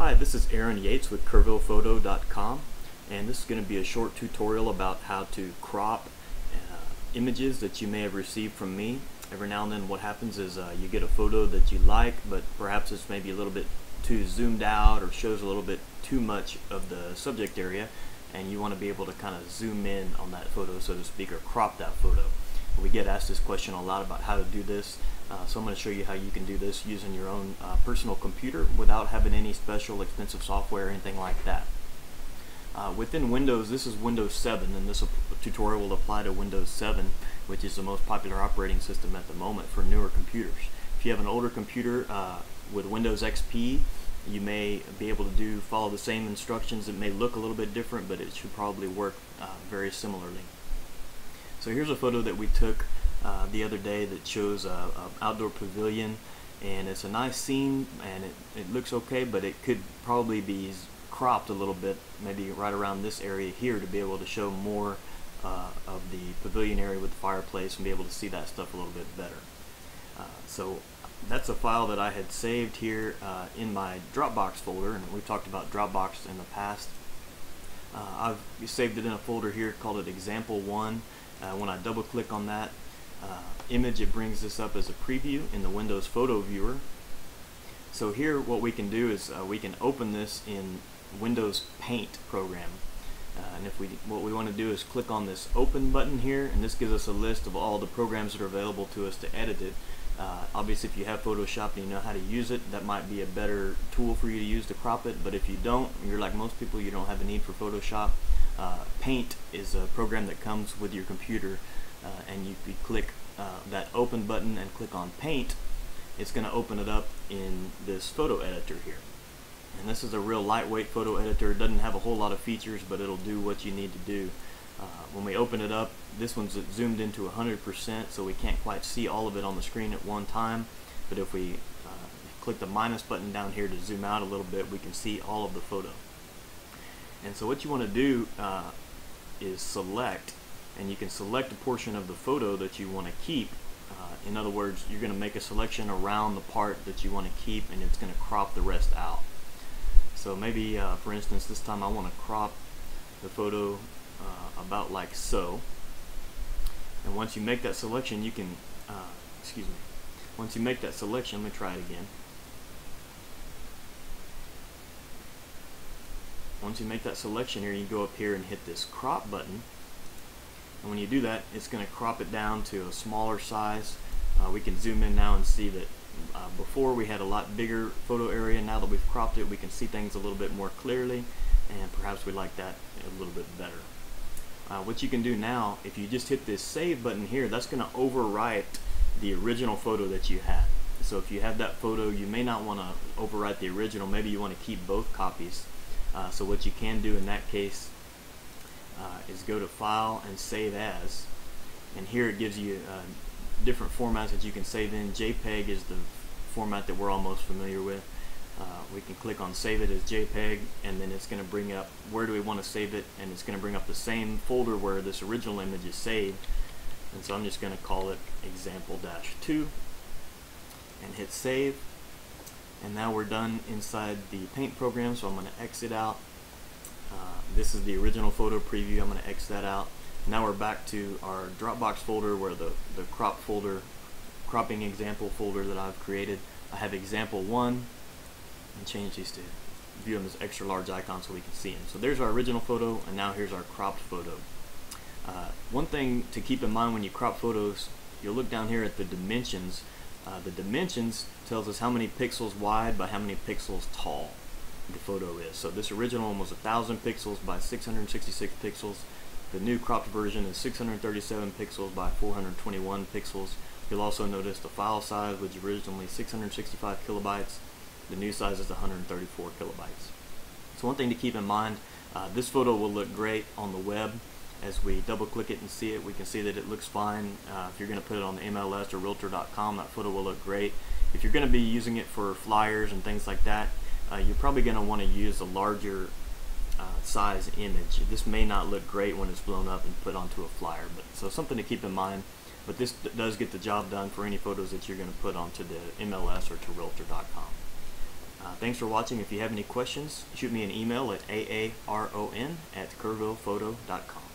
Hi, this is Aaron Yates with CurvillePhoto.com, and this is going to be a short tutorial about how to crop images that you may have received from me. Every now and then what happens is you get a photo that you like, but perhaps it's maybe a little bit too zoomed out or shows a little bit too much of the subject area, and you want to be able to kind of zoom in on that photo, so to speak, or crop that photo. We get asked this question a lot about how to do this, so I'm going to show you how you can do this using your own personal computer without having any special expensive software or anything like that. Within Windows, this is Windows 7, and this tutorial will apply to Windows 7, which is the most popular operating system at the moment for newer computers. If you have an older computer with Windows XP, you may be able to follow the same instructions. It may look a little bit different, but it should probably work very similarly. So here's a photo that we took the other day that shows an outdoor pavilion, and it's a nice scene, and it looks okay, but it could probably be cropped a little bit, maybe right around this area here, to be able to show more of the pavilion area with the fireplace and be able to see that stuff a little bit better. So that's a file that I had saved here in my Dropbox folder, and we've talked about Dropbox in the past. I've saved it in a folder here, called it Example1. When I double click on that image, it brings this up as a preview in the Windows Photo Viewer. So here what we can do is we can open this in Windows Paint program, and what we want to do is click on this open button here, and this gives us a list of all the programs that are available to us to edit it. Obviously, if you have Photoshop and you know how to use it, that might be a better tool for you to use to crop it, but if you don't, you're like most people, you don't have a need for Photoshop. Paint is a program that comes with your computer, and if you click that open button and click on Paint, it's going to open it up in this photo editor here. And this is a real lightweight photo editor. It doesn't have a whole lot of features, but it'll do what you need to do. When we open it up, this one's zoomed into 100%, so we can't quite see all of it on the screen at one time, but if we click the minus button down here to zoom out a little bit, we can see all of the photo. And so what you want to do is select, and you can select a portion of the photo that you want to keep. In other words, you're going to make a selection around the part that you want to keep, and it's going to crop the rest out. So maybe, for instance, this time I want to crop the photo about like so. And once you make that selection, you can, once you make that selection, let me try it again. Once you make that selection here, you go up here and hit this crop button, and when you do that, it's going to crop it down to a smaller size. We can zoom in now and see that before we had a lot bigger photo area. Now that we've cropped it, we can see things a little bit more clearly, and perhaps we like that a little bit better. What you can do now, if you just hit this save button here, that's going to overwrite the original photo that you had. So if you have that photo, you may not want to overwrite the original. Maybe you want to keep both copies. So what you can do in that case is go to File and Save As, and here it gives you different formats that you can save in. JPEG is the format that we're all most familiar with. We can click on Save It as JPEG, and then it's going to bring up where do we want to save it, and it's going to bring up the same folder where this original image is saved. And so I'm just going to call it Example-2 and hit Save. And now we're done inside the Paint program, so I'm going to exit out. This is the original photo preview. I'm going to exit that out. Now we're back to our Dropbox folder, where the cropping example folder that I've created. I have Example1, and change these to view them as extra large icons so we can see them. So there's our original photo, and now here's our cropped photo. One thing to keep in mind when you crop photos, you'll look down here at the dimensions. The dimensions tells us how many pixels wide by how many pixels tall the photo is. So this original one was 1,000 pixels by 666 pixels. The new cropped version is 637 pixels by 421 pixels. You'll also notice the file size was originally 665 kilobytes. The new size is 134 kilobytes. So one thing to keep in mind, this photo will look great on the web. As we double click it and see it, we can see that it looks fine. If you're going to put it on the MLS or Realtor.com, that photo will look great. If you're going to be using it for flyers and things like that, you're probably going to want to use a larger size image. This may not look great when it's blown up and put onto a flyer, but so something to keep in mind. But this does get the job done for any photos that you're going to put onto the MLS or to Realtor.com. Thanks for watching. If you have any questions, shoot me an email at aaron@kerrvillephoto.com.